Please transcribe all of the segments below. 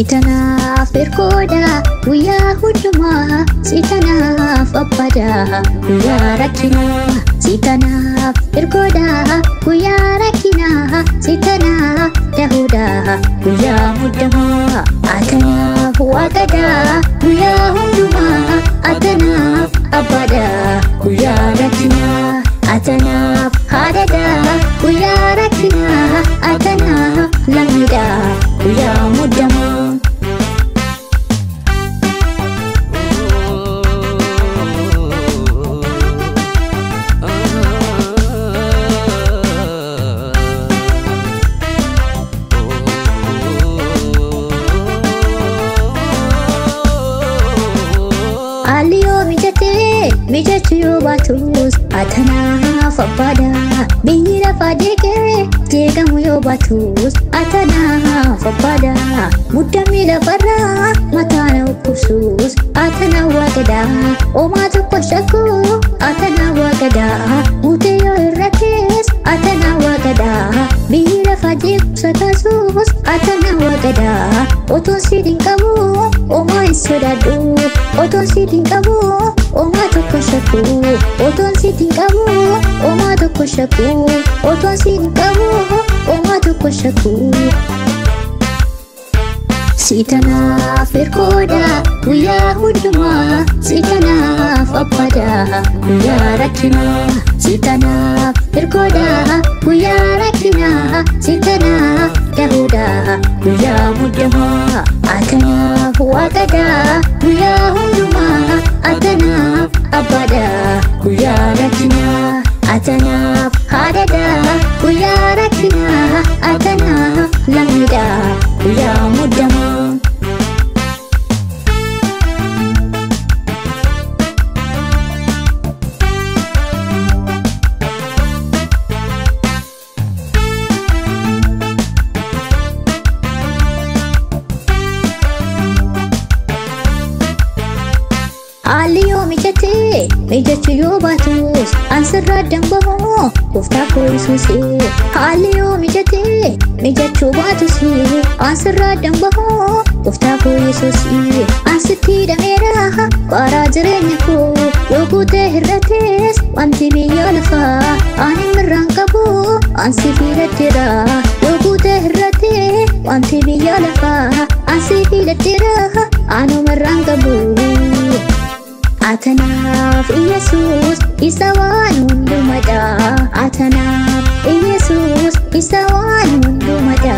Sitanaaf ergooda guyyaa hundumaa sitanaaf abbaada guyyaa rakkinaa sitanaaf ergooda guyyaa rakkinaa sitanaaf dahuudha guyyaa muddamaa atanaaf waaqada guyyaa hundumaa atanaaf abbaada guyyaa rakkinaa atanaaf haadhada guyyaa rakkinaa atanaaf lammiidha guyyaa muddamaa. Aliyoo mijachuu yoo baatus atanaaf abbaada biyyi lafaa jeegamu yoo baatus atanaaf abbaada muddamii lafarraa mataana ukkusus atanaaf waaqada homaa tokko shakku atanaaf waaqada mutee yoo irrates atanaaf waaqada biyyi lafaa jeequmsa taasisus atanaaf waaqada otoon siidin qabu homaa hin sodaadhu otoon siidin qabu homaa tokko shakku otoon siidin qabu homaa tokko shakku otoon siidin qabu homaa tokko shakku. Sitanaaf ergooda guyyaa hundumaa sitanaaf abbaada guyyaa rakkinaa sitanaaf ergooda guyyaa rakkinaa sitanaaf dahuudha guyyaa muddamaa atanaaf waaqada guyyaa hundumaa atanaaf abbaada guyyaa rakkinaa atanaaf haadhada guyyaa rakkinaa atanaaf lammiidha guyyaa muddamaa. Aliyoo mijachuu yoo baatus ansirraa dambamoo gooftaa koo Yesuusii. Aliyoo mijachuu baatus ansirraa dambamoo gooftaa koo Yesuusii. Ansitti hidhameera qaaraa jireenya koo yoo guutee hir'ates wanti biyya lafaa ani mirraan qabu ansi filadheera yoo guutee hir'ate wanti biyya lafaa ansi filadheera anu mirraan qabu. Atanaaf Yesuus isa waan hundumaadha atanaaf Yesuus isa waan hundumaadha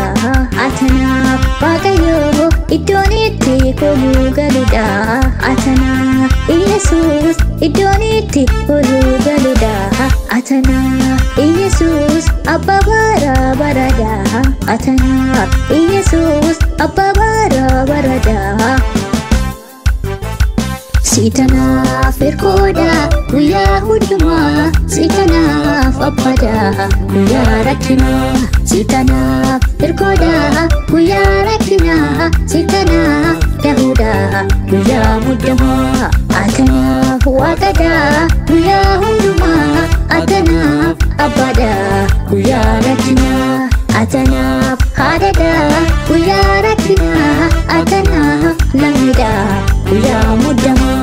atanaaf Waaqayyo iddoon itti koluu galuudha atanaaf Yesuus iddoon itti koluu galuudha atanaaf Yesuus abbaa bara baraadha atanaaf Yesuus abbaa bara baraadha. Sitanaaf ergooda guyyaa hundumaa sitanaaf abbaada guyyaa rakkinaa sitanaaf ergooda guyyaa rakkinaa sitanaaf dahuudha guyyaa muddamaa atanaaf waaqada guyyaa hundumaa atanaaf abbaada guyyaa rakkinaa atanaaf haadhada guyyaa rakkinaa atanaaf lammiidha guyyaa muddamaa.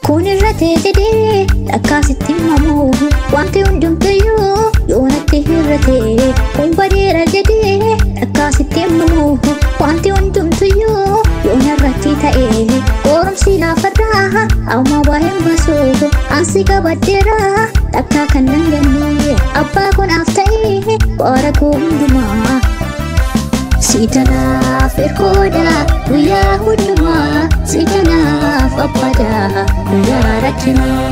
Kun irratee jedhee dhakkaasitti himamu wanti hundumtuyyuu yoo natti hir'ate kun badeera jedhee dhakkaasitti himamu wanti hundumtuyyuu yoo narratti ta'e qorumsi lafarraa amma baay'een baasuu ansi qabadheera dhakkaa kan nan ganne abbaa kunaaf ta'e qoora koo hundumaa. Sitanaaf ergooda guyyaa hundumaa sitanaaf abbaada guyyaa rakkinaa